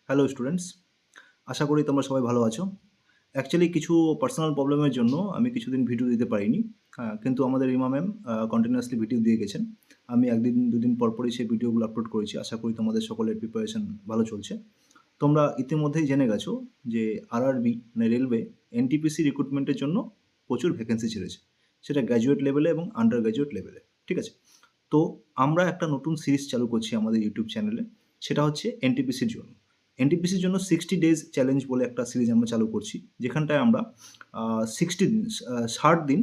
Hello students, আশা করি তোমরা সবাই ভালো আছো। অ্যাকচুয়ালি কিছু পার্সোনাল প্রবলেমের জন্য আমি কিছুদিন ভিডিও দিতে পারিনি। কিন্তু আমাদের রিমা ম্যাম কন্টিনিউয়াসলি ভিডিও দিয়ে গেছেন। আমি একদিন দুদিন পরপরই সেই ভিডিওগুলো আপলোড করেছি। আশা করি তোমাদের সকলের প্রিপারেশন ভালো চলছে। তোমরা ইতিমধ্যেই জেনে গেছো যে আরআরবি মানে রেলওয়ে এনটিপিসি রিক্রুটমেন্টের জন্য প্রচুর ভ্যাকেন্সি ছেড়েছে, সেটা গ্র্যাজুয়েট লেভেলে এবং আন্ডার গ্র্যাজুয়েট লেভেলে। ঠিক আছে, তো আমরা একটা নতুন সিরিজ চালু করছি আমাদের ইউটিউব চ্যানেলে, সেটা হচ্ছে এনটিপিসির জন্য। এনটিপিসির জন্য 60 ডেজ চ্যালেঞ্জ বলে একটা সিরিজ আমরা চালু করছি, যেখানটায় আমরা 60 দিন 60 দিন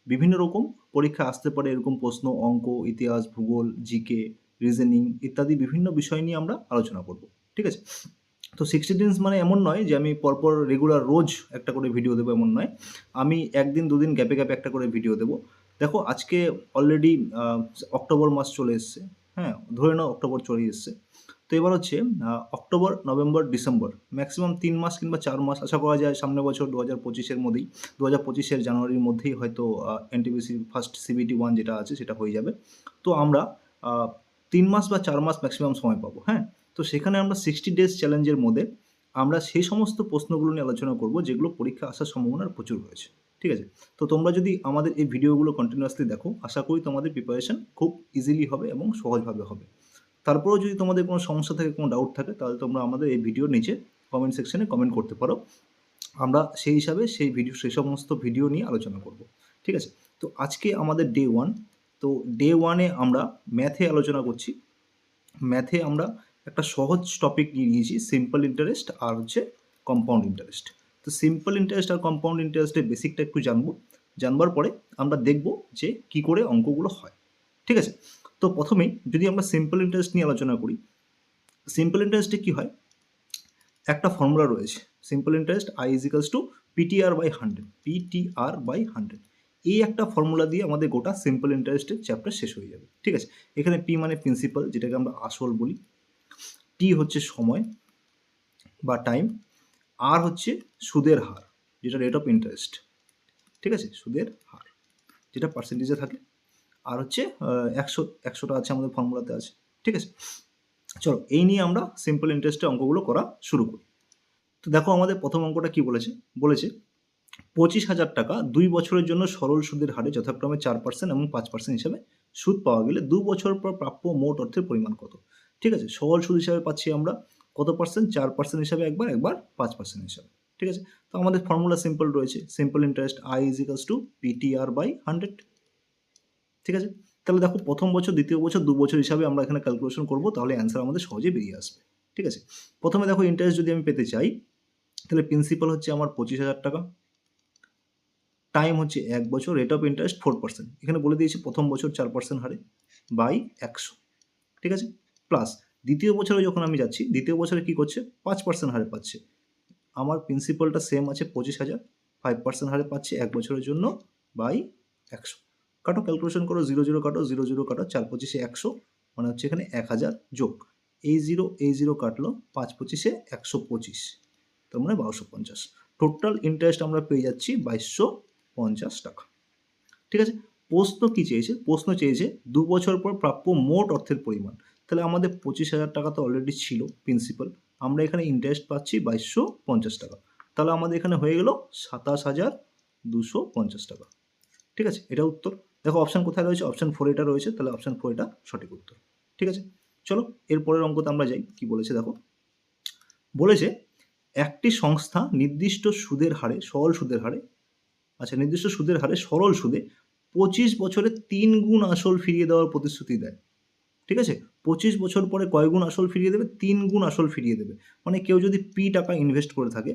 বিভিন্ন রকম পরীক্ষা আসতে পারে এরকম প্রশ্ন, অঙ্ক, ইতিহাস, ভূগোল, জিকে, রিজনিং ইত্যাদি বিভিন্ন বিষয় নিয়ে আমরা আলোচনা করব। ঠিক আছে, তো 60 দিনস মানে এমন নয় যে আমি পরপর রেগুলার রোজ একটা করে ভিডিও দেবো, এমন নয়। আমি একদিন দুদিন গ্যাপে গ্যাপে একটা করে ভিডিও দেবো। দেখো আজকে অলরেডি অক্টোবর মাস চলে এসছে। হ্যাঁ, ধরে নাও অক্টোবর চলে এসছে। তো এবার হচ্ছে অক্টোবর, নভেম্বর, ডিসেম্বর, ম্যাক্সিমাম 3 মাস কিংবা 4 মাস, আশা করা যায় সামনের বছর 2025-এর মধ্যেই, 2025-এর জানুয়ারির মধ্যেই হয়তো এনটিপিসি ফার্স্ট সিবিটি 1 যেটা আছে সেটা হয়ে যাবে। তো আমরা 3 মাস বা 4 মাস ম্যাক্সিমাম সময় পাবো। হ্যাঁ, তো সেখানে আমরা 60 ডেজ চ্যালেঞ্জের মধ্যে আমরা সেই সমস্ত প্রশ্নগুলো নিয়ে আলোচনা করব যেগুলো পরীক্ষা আসার সম্ভাবনা প্রচুর রয়েছে। ঠিক আছে, তো তোমরা যদি আমাদের এই ভিডিওগুলো কন্টিনিউয়াসলি দেখো, আশা করি তোমাদের প্রিপারেশন খুব ইজিলি হবে এবং সহজভাবে হবে। তারপরেও যদি তোমাদের কোনো সমস্যা থাকে, কোনো ডাউট থাকে, তাহলে তোমরা আমাদের এই ভিডিওর নিচে কমেন্ট সেকশনে কমেন্ট করতে পারো। আমরা সেই হিসাবে সেই সমস্ত ভিডিও নিয়ে আলোচনা করব। ঠিক আছে, তো আজকে আমাদের ডে 1। তো ডে 1-এ আমরা ম্যাথে আলোচনা করছি। ম্যাথে আমরা একটা সহজ টপিক নিয়ে নিয়েছি, সিম্পল ইন্টারেস্ট আর হচ্ছে কম্পাউন্ড ইন্টারেস্ট। তো সিম্পল ইন্টারেস্ট আর কম্পাউন্ড ইন্টারেস্টের বেসিকটা একটু জানবার পরে আমরা দেখব যে কি করে অঙ্কগুলো হয়। ঠিক আছে, তো প্রথমেই যদি আমরা সিম্পল ইন্টারেস্ট নিয়ে আলোচনা করি, সিম্পল ইন্টারেস্টে কি হয়, একটা ফর্মুলা রয়েছে, simple interest I is equals to PTR. এই একটা ফর্মুলা দিয়ে আমাদের গোটা সিম্পল ইন্টারেস্টের চ্যাপ্টার শেষ হয়ে যাবে। ঠিক আছে, এখানে পি মানে প্রিন্সিপাল, যেটাকে আমরা আসল বলি, টি হচ্ছে সময় বা টাইম, আর হচ্ছে সুদের হার, যেটা রেট অফ ইন্টারেস্ট। ঠিক আছে, সুদের হার যেটা পার্সেন্টেজে থাকে, আর হচ্ছে 100টা আছে আমাদের ফর্মুলাতে আছে। ঠিক আছে, চলো এই নিয়ে আমরা সিম্পল ইন্টারেস্টের অঙ্কগুলো করা শুরু করি। তো দেখো আমাদের প্রথম অঙ্কটা কি বলেছে 25,000 টাকা 2 বছরের জন্য সরল সুদের হারে যথাক্রমে 4% এবং 5% হিসাবে সুদ পাওয়া গেলে 2 বছর পর প্রাপ্য মোট অর্থের পরিমাণ কত? ঠিক আছে, সরল সুদ হিসাবে পাচ্ছি আমরা কত পার্সেন্ট? 4% হিসাবে একবার 5% হিসাবে। ঠিক আছে, তো আমাদের ফর্মুলা সিম্পল রয়েছে, simple interest I is equals to PTR. ঠিক আছে, তাহলে দেখো প্রথম বছর, দ্বিতীয় বছর, 2 বছর হিসাবে আমরা এখানে ক্যালকুলেশন করবো, তাহলে অ্যান্সার আমাদের সহজে বেরিয়ে আসবে। ঠিক আছে, প্রথমে দেখো ইন্টারেস্ট যদি আমি পেতে চাই, তাহলে প্রিন্সিপাল হচ্ছে আমার 25,000 টাকা, টাইম হচ্ছে 1 বছর, রেট অফ ইন্টারেস্ট 4%, এখানে বলে দিয়েছি প্রথম বছর 4% হারে বাই 100। ঠিক আছে, প্লাস দ্বিতীয় বছরে যখন আমি যাচ্ছি, দ্বিতীয় বছরে কি করছে, 5% হারে পাচ্ছে। আমার প্রিন্সিপালটা সেম আছে 25,000, 5% হারে পাচ্ছে 1 বছরের জন্য বাই 100। কাটো, ক্যালকুলেশন করো, 0 0 কাটো, 0 0 কাটো, 4 25-এ 100, মানে হচ্ছে এখানে 1000 যোগ এই জিরো কাটলো, 5 25-এ 125, তার মানে 1250। টোটাল ইন্টারেস্ট আমরা পেয়ে যাচ্ছি 2250 টাকা। ঠিক আছে, প্রশ্ন কি চেয়েছে? প্রশ্ন চেয়েছে 2 বছর পর প্রাপ্য মোট অর্থের পরিমাণ। তাহলে আমাদের 25,000 টাকা তো অলরেডি ছিল প্রিন্সিপাল, আমরা এখানে ইন্টারেস্ট পাচ্ছি 2250 টাকা, তাহলে আমাদের এখানে হয়ে গেল 27,250 টাকা। ঠিক আছে, এটা উত্তর। দেখো অপশান কোথায় রয়েছে, অপশান 4 এটা রয়েছে, তাহলে অপশান 4 এটা সঠিক উত্তর। ঠিক আছে, চলো এরপরের অঙ্কতে আমরা যাই। কি বলেছে দেখো, বলেছে একটি সংস্থা নির্দিষ্ট সুদের হারে, নির্দিষ্ট সুদের হারে সরল সুদে 25 বছরে 3 গুণ আসল ফিরিয়ে দেওয়ার প্রতিশ্রুতি দেয়। ঠিক আছে, 25 বছর পরে কয় গুণ আসল ফিরিয়ে দেবে? 3 গুণ আসল ফিরিয়ে দেবে। মানে কেউ যদি পি টাকা ইনভেস্ট করে থাকে,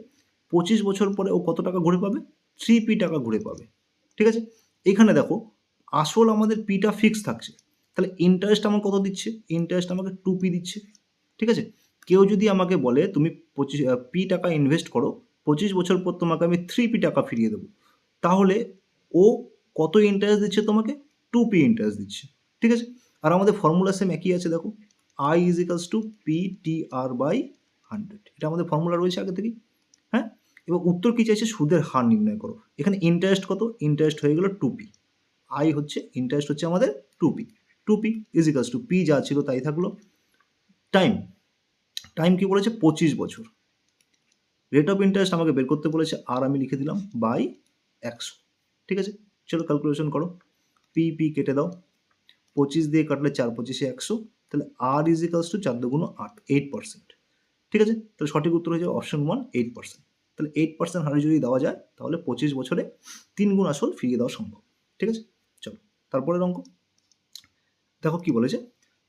25 বছর পরে ও কত টাকা ঘুরে পাবে? 3p টাকা ঘুরে পাবে। ঠিক আছে, এখানে দেখো আসল আমাদের পিটা ফিক্স থাকছে, তাহলে ইন্টারেস্ট আমার কত দিচ্ছে? ইন্টারেস্ট আমাকে 2p দিচ্ছে। ঠিক আছে, কেউ যদি আমাকে বলে তুমি পি টাকা ইনভেস্ট করো, 25 বছর পর তোমাকে আমি 3p টাকা ফিরিয়ে দেবো, তাহলে ও কত ইন্টারেস্ট দিচ্ছে তোমাকে? 2p ইন্টারেস্ট দিচ্ছে। ঠিক আছে, আর আমাদের ফর্মুলা সেম একই আছে, দেখো আই ইজ ইকালস টু পিটিআর/100, এটা আমাদের ফর্মুলা রয়েছে আগে থেকেই। হ্যাঁ, এবার উত্তর কী চাইছে? সুদের হার নির্ণয় করো। এখানে ইন্টারেস্ট কত? ইন্টারেস্ট হয়ে গেল 2p, আই হচ্ছে ইন্টারেস্ট হচ্ছে আমাদের 2p is equals to P যা ছিল তাই থাকলো। টাইম টাইম কি বলেছে 25 বছর। রেট অফ ইন্টারেস্ট আমাকে বের করতে বলেছে, আর আমি লিখে দিলাম বাই 100। ঠিক আছে, চলো ক্যালকুলেশন করো। পি পি কেটে দাও, 25 দিয়ে কাটলে 4 25 100, তাহলে আর ইজ ইকালস টু 4 দুগুণ 8, 8%। ঠিক আছে, তাহলে সঠিক উত্তর হয়ে যাবে অপশন 1, 8%। তাহলে 8% হারে যদি দেওয়া যায় তাহলে 25 বছরে 3 গুণ আসল ফিরিয়ে দেওয়া সম্ভব। ঠিক আছে, চলো তারপরের অঙ্ক দেখো কি বলেছে।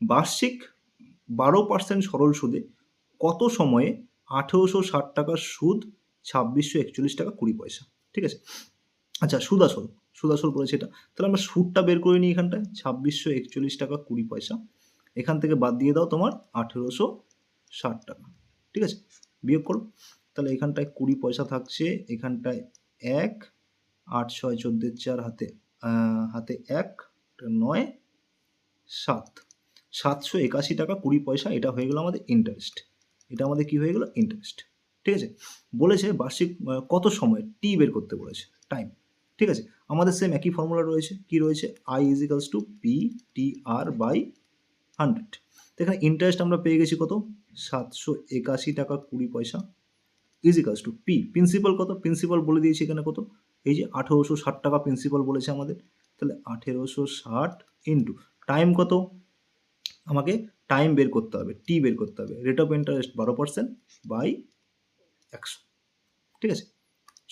বার্ষিক 12% সরল সুদে কত সময়ে 1860 টাকার সুদ 2641 টাকা 20 পয়সা। ঠিক আছে, আচ্ছা সুদ আসল বলেছে এটা, তাহলে আমরা সুদটা বের করে নিই এখানটায় 2641 টাকা 20 পয়সা। এখান থেকে বাদ দিয়ে দাও তোমার 1860 টাকা। ঠিক আছে, বিয়োগ করো, তাহলে এখানটায় 20 পয়সা থাকছে, এখানটায় 1, 8 6 14 4 হাতে 1 9 7, 781 টাকা 20 পয়সা। এটা হয়ে গেল আমাদের ইন্টারেস্ট, এটা আমাদের কি হয়ে গেল ইন্টারেস্ট। ঠিক আছে, বলেছে বার্ষিক কত সময় টি বের করতে বলেছে, টাইম। ঠিক আছে, আমাদের সেম একই ফর্মুলা রয়েছে, কি রয়েছে, I is equals to P T R by 100। তো এখানে ইন্টারেস্ট আমরা পেয়ে গেছি কত, 781 টাকা 20 পয়সা is equals to P, principal কত, প্রিন্সিপাল বলে দিয়েছি এখানে কত, এই যে 1860 টাকা প্রিন্সিপাল বলেছে আমাদের, তাহলে 1860 ইন্টু টাইম কত, আমাকে টাইম বের করতে হবে, টি বের করতে হবে, রেট অফ ইন্টারেস্ট 12% বাই 100। ঠিক আছে,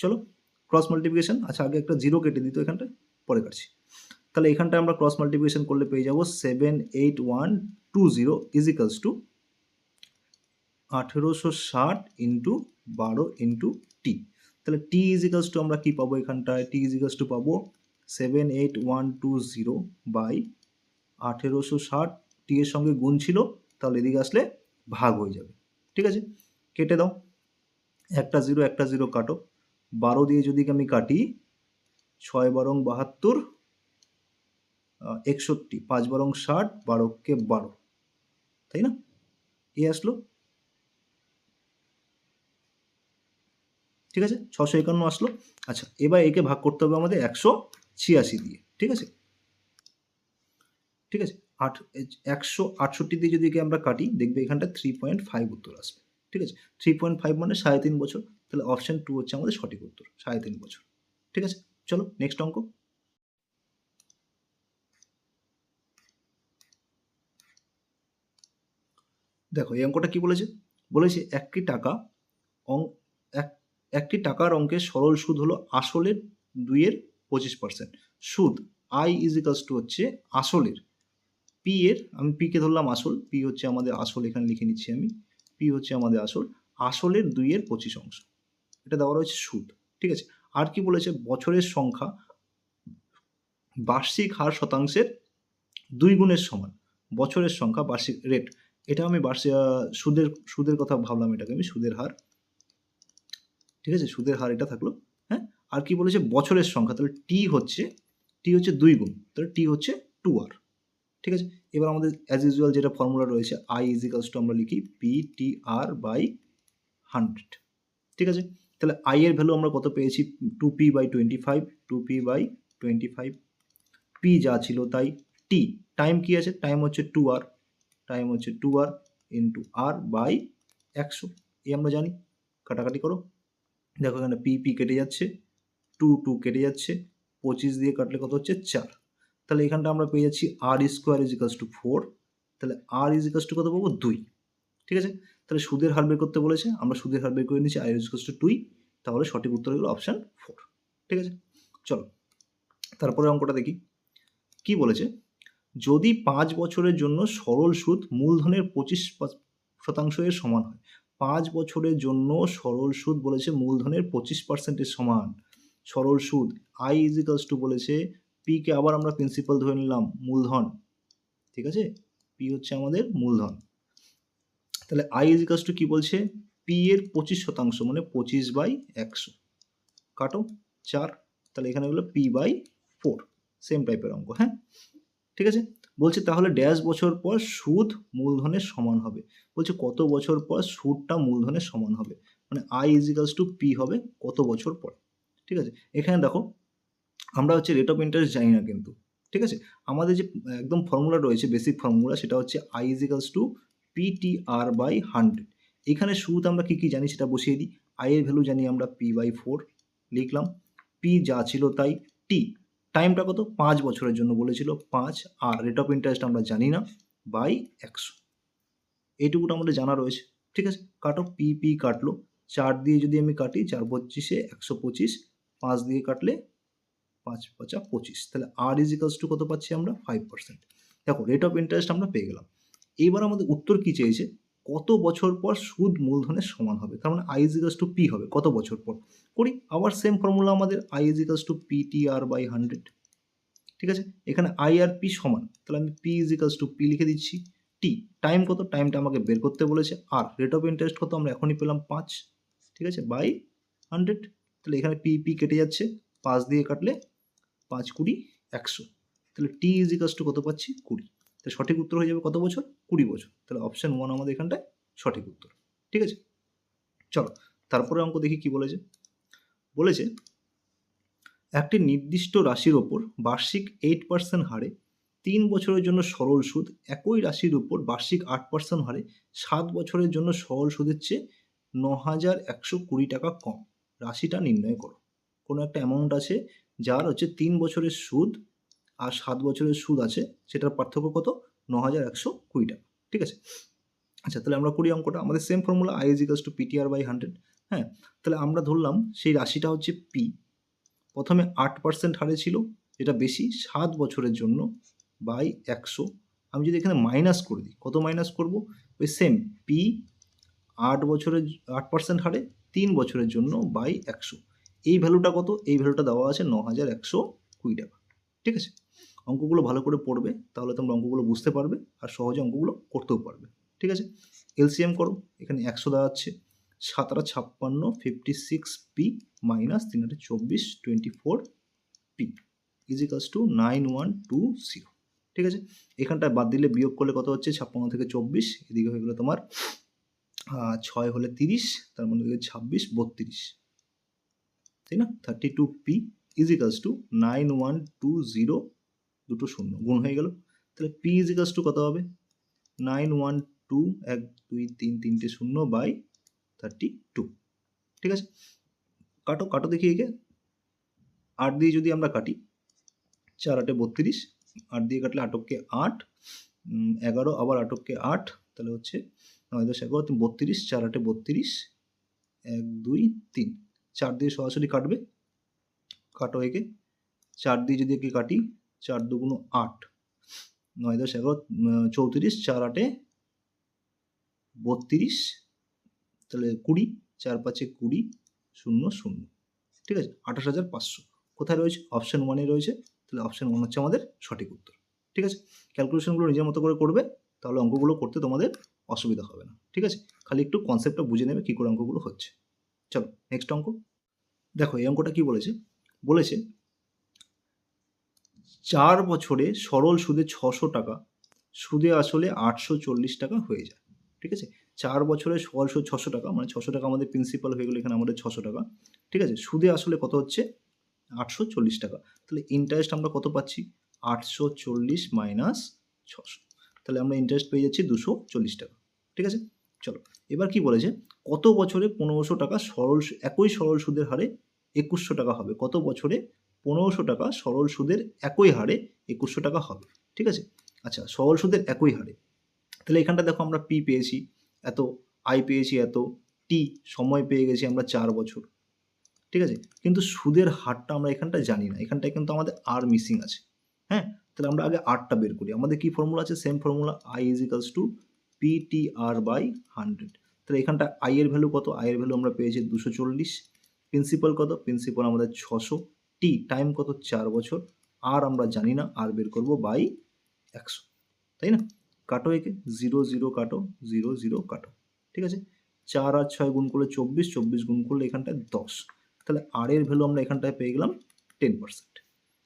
চলো ক্রস মাল্টিপ্লিকেশন, আচ্ছা আগে একটা জিরো কেটে দিত এখানটায়, পরে কাটছি। তাহলে এখানটায় আমরা ক্রস মাল্টিপ্লিকেশন করলে পেয়ে যাবো 78120 is equals to 1860 into 12 into T. তাহলে টি ইজ ইকালস টু আমরা কি পাবো এখানটায়, টি ইজ ইকালস টু পাবো 78120 বাই 1860, টি এর সঙ্গে গুণ ছিল, তাহলে এদিকে আসলে ভাগ হয়ে যাবে। ঠিক আছে, কেটে দাও, একটা জিরো কাটো, 12 দিয়ে যদি আমি কাটি 6 বারং 72, 61, 5 বারং 60, 12 কে 12, তাই না, এ আসলো। ঠিক আছে, 651 আসলো। আচ্ছা এবার একে ভাগ করতে হবে আমাদের 186 দিয়ে। ঠিক আছে, ঠিক আছে, 168 দিয়ে যদি আমরা কাটি, দেখবে এখানটা 3.5 উত্তর আসবে। ঠিক আছে, 3.5 মানে 3.5 বছর, তাহলে অপশন 2 হচ্ছে আমাদের সঠিক উত্তর, 3.5 বছর। ঠিক আছে, চলো নেক্সট অঙ্ক। দেখো এই অঙ্কটা কি বলেছে, বলেছে একটি টাকার অঙ্কের সরল সুদ হলো আসলের 2 এর 25%। সুদ আই ইজ ইকালস টু হচ্ছে আসলের, পি এর, আমি পি কে ধরলাম আসল, পি হচ্ছে আমাদের আসল, এখানে লিখে নিচ্ছি আমি, পি হচ্ছে আমাদের আসল, আসলের 2 এর 25 অংশ, এটা দেওয়া রয়েছে সুদ। ঠিক আছে, আর কি বলেছে, বছরের সংখ্যা বার্ষিক হার শতাংশের 2 গুণের সমান, বছরের সংখ্যা বার্ষিক রেট, এটা আমি বার্ষিক সুদের কথা ভাবলাম, এটাকে আমি সুদের হার। ঠিক আছে, সুদের হার এটা থাকলো। হ্যাঁ, আর কি বলেছে, বছরের সংখ্যা, তাহলে টি হচ্ছে 2 গুণ, তাহলে টি হচ্ছে 2r। ঠিক আছে, এবার আমাদের অ্যাজ ইউজুয়াল যেটা ফর্মুলা রয়েছে, আই ইজ ইকালস টু আমরা লিখি পি টি আর বাই 100। ঠিক আছে, তাহলে আই এর ভ্যালু আমরা কত পেয়েছি, 2p by 25, 2p by 25, P যা ছিল তাই, টি টাইম কি আছে, টাইম হচ্ছে 2r, টাইম হচ্ছে 2r ইন্টু আর বাই 100, এই আমরা জানি, কাটাকাটি করো, দেখো এখানে পি পি কেটে যাচ্ছে, 2 কেটে যাচ্ছে, 25 দিয়ে কাটলে কত হচ্ছে 4, তাহলে এখানটা আমরা পেয়ে যাচ্ছি আর স্কোয়ার ইজ ইকালস টু 4, তাহলে আর ইজ ইকালস টু কত পাবো 2। ঠিক আছে, তাহলে সুদের হার বের করতে বলেছে, আমরা সুদের হার বের করে নিচ্ছি, আর ইজ ইকালস টু 2, তাহলে সঠিক উত্তর হলো অপশান 4। ঠিক আছে, চলো তারপরে অঙ্কটা দেখি কি বলেছে, যদি 5 বছরের জন্য সরল সুদ মূলধনের 25% এর সমান হয়, 5 বছরের জন্য সরল সুদ বলেছে মূলধনের 25% এর সমান, সরল সুদ আই ইজ ইকালস টু বলেছে, পি কে আবার আমরা প্রিন্সিপাল ধরে নিলাম মূলধন। ঠিক আছে, পি হচ্ছে আমাদের মূলধন, তাহলে আই ইজ ইকালস টু কি বলছে, পি এর 25% মানে 25 বাই 100, কাটো 4, তাহলে এখানে হলো পি বাই 4, সেম টাইপের অঙ্ক। হ্যাঁ, ঠিক আছে, বলছে তাহলে ড্যাশ বছর পর সুদ মূলধনের সমান হবে, বলছে কত বছর পর সুদটা মূলধনের সমান হবে, মানে I is equals to P হবে কত বছর পর। ঠিক আছে, এখানে দেখো আমরা হচ্ছে রেট অফ ইন্টারেস্ট জানি না কিন্তু। ঠিক আছে, আমাদের যে একদম ফর্মুলা রয়েছে বেসিক ফর্মুলা, সেটা হচ্ছে I is equals to P T R by 100, এখানে শুরুতে আমরা কী কী জানি সেটা বসিয়ে দিই। আয়ের ভ্যালু জানি আমরা P/4 লিখলাম, পি যা ছিল তাই, টি টাইমটা কত 5 বছরের জন্য বলেছিল 5, আর রেট অফ ইন্টারেস্ট আমরা জানি না, বাই 100। এইটুকুটা আমাদের জানা রয়েছে, ঠিক আছে। কাটো, পি কাটলো, 4 দিয়ে যদি আমি কাটি 4 25 125, 5 দিয়ে কাটলে 5 5 25, তাহলে আর ইজ ইকালস টু কত পাচ্ছি আমরা 5%। দেখো রেট অফ ইন্টারেস্ট আমরা পেয়ে গেলাম। এইবার আমাদের উত্তর কি চেয়েছে, কত বছর পর সুদ মূলধনের সমান হবে, তার মানে I is equals to P হবে কত বছর পর। করি আবার সেম ফর্মুলা আমাদের, I is equals two PTR/100, ঠিক আছে। এখানে আই আর পি সমান, তাহলে আমি P is equals to P লিখে দিচ্ছি। টি টাইম কত, টাইমটা আমাকে বের করতে বলেছে, আর রেট অফ ইন্টারেস্ট কত আমরা এখনই পেলাম 5, ঠিক আছে, বাই 100। তাহলে এখানে পি কেটে যাচ্ছে, 5 দিয়ে কাটলে 5 20 100, তাহলে টি ইজ ইকালস টু কত পাচ্ছি 20। তাহলে সঠিক উত্তর হয়ে যাবে কত বছর, 20 বছর। তাহলে অপশান 1 আমাদের এখানটায় সঠিক উত্তর, ঠিক আছে। চলো তারপরে অঙ্ক দেখি কি বলেছে। বলেছে একটি নির্দিষ্ট রাশির ওপর বার্ষিক 8% হারে 3 বছরের জন্য সরল সুদ একই রাশির উপর বার্ষিক 8% হারে 7 বছরের জন্য সরল সুদের চেয়ে 9,120 টাকা কম, রাশিটা নির্ণয় করো। কোনো একটা অ্যামাউন্ট আছে যার হচ্ছে 3 বছরের সুদ আর 7 বছরের সুদ আছে, সেটার পার্থক্য কত 9,120 টাকা, ঠিক আছে। আচ্ছা তাহলে আমরা করি অঙ্কটা, আমাদের same formula I is equals two PTR/100। হ্যাঁ, তাহলে আমরা ধরলাম সেই রাশিটা হচ্ছে পি, প্রথমে 8% হারে ছিল, যেটা বেশি 7 বছরের জন্য, বাই 100। আমি যদি এখানে মাইনাস করে দিই, কত মাইনাস করব, ওই সেম পি 8% হারে 3 বছরের জন্য, বাই 100। এই ভ্যালুটা কত, এই ভ্যালুটা দেওয়া আছে 9,120 টাকা, ঠিক আছে। অঙ্কগুলো ভালো করে পড়বে, তাহলে তোমরা অঙ্কগুলো বুঝতে পারবে আর সহজে অঙ্কগুলো করতেও পারবে, ঠিক আছে। এলসিএম করো, এখানে 100 দেওয়া আছে, 7 56 56 P minus 3 24 24 P is equals two 9120, ঠিক আছে। এখানটায় বাদ দিলে বিয়োগ করলে কত হচ্ছে 56 থেকে 24, এদিকে হয়ে গেলো তোমার 6 হলে 30, তার মানে 26 32, তাই না। 32 পি ইজ ইকালস টু 9120, দুটো শূন্য গুণ হয়ে গেল, তাহলে পি ইজ ইকালস টু কত হবে 912, 1 2 3 3টে শূন্য বাই 32, ঠিক আছে। কাটো কাটো দেখি একে, 8 দিয়ে যদি আমরা কাটি 4 8 32, 8 দিয়ে কাটলে 8 কে 8, 11 আবার 8 কে 8, তাহলে হচ্ছে 9 10 11 32, 4 8 32, 1 2 3, 4 দিয়ে সরাসরি কাটবে, কাটো একে, 4 দিয়ে যদি একে কাটি 4 2 8, 9 10 11 34, 4 8 32, তাহলে 20, 4 5 20 0 0, ঠিক আছে। 28,500 কোথায় রয়েছে, অপশান 1-এ রয়েছে, তাহলে অপশান 1 হচ্ছে আমাদের সঠিক উত্তর, ঠিক আছে। ক্যালকুলেশনগুলো নিজের মতো করে করবে, তাহলে অঙ্কগুলো করতে তোমাদের অসুবিধা হবে না, ঠিক আছে। খালি একটু কনসেপ্টটা বুঝে নেবে কী করে অঙ্কগুলো হচ্ছে। চলো নেক্সট অঙ্ক দেখো, এই অঙ্কটা কি বলেছে, বলেছে 4 বছরে সরল সুদে 600 টাকা, সুদে আসলে 840 টাকা হয়ে যায়, ঠিক আছে। 4 বছরে সরল সুদ 600 টাকা, মানে 600 টাকা আমাদের প্রিন্সিপাল হয়ে গেলো, এখানে আমাদের 600 টাকা, ঠিক আছে। সুদে আসলে কত হচ্ছে 840 টাকা, তাহলে ইন্টারেস্ট আমরা কত পাচ্ছি 840 মাইনাস 600, তাহলে আমরা ইন্টারেস্ট পেয়ে যাচ্ছি 240 টাকা, ঠিক আছে। চলো এবার কি বলেছে, কত বছরে 1500 টাকা সরল একই সরল সুদের হারে 2100 টাকা হবে, কত বছরে 1500 টাকা সরল সুদের একই হারে 2100 টাকা হবে, ঠিক আছে। আচ্ছা সরল সুদের একই হারে, তাহলে এখানটা দেখো আমরা পি পেয়েছি এত, আই পেয়েছি এত, টি সময় পেয়ে গেছি আমরা 4 বছর, ঠিক আছে। কিন্তু সুদের হারটা আমরা এখানটা জানি না, এখানটায় কিন্তু আমাদের আর মিসিং আছে। হ্যাঁ, তাহলে আমরা আগে আরটা বের করি, আমাদের কি ফর্মুলা আছে, same formula I is equals two PTR/100। তাহলে এখানটা আই এর ভ্যালু কত, আই এর ভ্যালু আমরা পেয়েছি 240, প্রিন্সিপাল কত, প্রিন্সিপাল আমাদের 600, টি টাইম কত 4 বছর, আর আমরা জানি না, আর বের করব বাই 100, তাই না। কাটো একে, 0 0 কাটো, 0 0 কাটো, ঠিক আছে। 4 আর 6 গুণ করলে 24, 24 গুণ করলে এখানটায় 10, তাহলে আর এর ভ্যালু আমরা এখানটায় পেয়ে গেলাম 10%,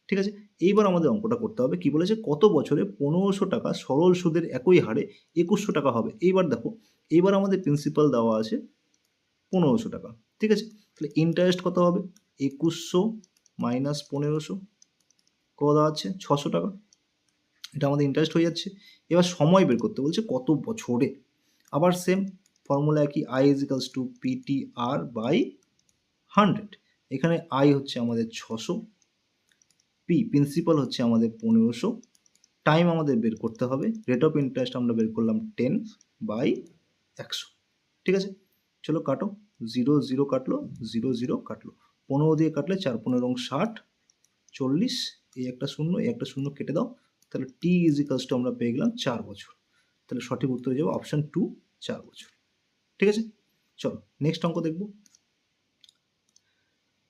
ঠিক আছে। এইবার আমাদের অঙ্কটা করতে হবে, কি বলেছে, কত বছরে 1500 টাকা সরল সুদের একই হারে 2100 টাকা হবে। এইবার দেখো, এইবার আমাদের প্রিন্সিপাল দেওয়া আছে 1500 টাকা, ঠিক আছে। তাহলে ইন্টারেস্ট কত হবে 2100 মাইনাস 1500, কত দেওয়া আছে 600 টাকা, এটা আমাদের ইন্টারেস্ট হয়ে যাচ্ছে। এবার সময় বের করতে বলছে কত বছরে, আবার সেম ফর্মুলা একই, I is equals to PTR by 100। এখানে আই হচ্ছে আমাদের 600, প্রিন্সিপাল হচ্ছে আমাদের 1500, টাইম আমাদের বের করতে হবে, রেট অফ ইন্টারেস্ট আমরা বের করলাম 10 বাই 100। ঠিক আছে, চলো কাটো, 0 0 কাটলো, 0 0 কাটলো, 15 দিয়ে কাটলে 4 15 60 40, এই একটা শূন্য এই একটা শূন্য কেটে দাও, তাহলে টি ইজ ইকালস টু আমরা পেয়ে গেলাম 4 বছর। তাহলে সঠিক উত্তর হয়ে যাবে অপশান 2, 4 বছর। ঠিক আছে, চলো নেক্সট অঙ্ক দেখবো।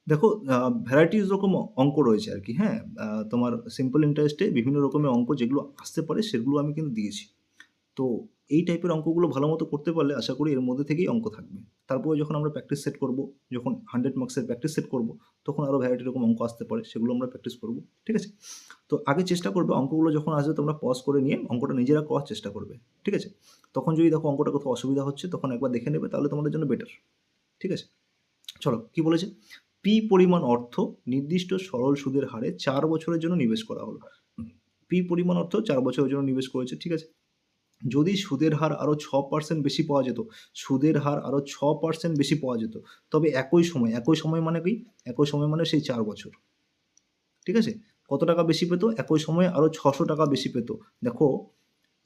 দেখো ভ্যারাইটিস রকম অঙ্ক রয়েছে আর কি, হ্যাঁ, তোমার সিম্পল ইন্টারেস্টে বিভিন্ন রকমের অঙ্ক যেগুলো আসতে পারে সেগুলো আমি কিন্তু দিয়েছি। তো এই টাইপের অঙ্কগুলো ভালো মতো করতে পারলে আশা করি এর মধ্যে থেকেই অঙ্ক থাকবে। তারপরে যখন আমরা প্র্যাকটিস সেট করব, যখন 100 মার্কসের প্র্যাকটিস সেট করব, তখন আরও ভ্যারাইটি রকম অঙ্ক আসতে পারে, সেগুলো আমরা প্র্যাকটিস করব। ঠিক আছে, তো আগে চেষ্টা করবে অঙ্কগুলো যখন আসবে তোমরা পজ করে নিয়ে অঙ্কটা নিজেরা করার চেষ্টা করবে। ঠিক আছে, তখন যদি দেখো অঙ্কটা কোথাও অসুবিধা হচ্ছে তখন একবার দেখে নেবে, তাহলে তোমাদের জন্য বেটার। ঠিক আছে, চলো কি বলেছে, পি পরিমাণ অর্থ নির্দিষ্ট সরল সুদের হারে 4 বছরের জন্য নিবেশ করা হলো। পি পরিমাণ অর্থ 4 বছরের জন্য নিবেশ করেছে। ঠিক আছে, যদি সুদের হার আরও 6% বেশি পাওয়া যেত, সুদের হার আরও 6% বেশি পাওয়া যেত, তবে একই সময় মানে কি, একই সময় মানে সেই 4 বছর। ঠিক আছে, কত টাকা বেশি পেত, একই সময়ে আরও 600 টাকা বেশি পেত। দেখো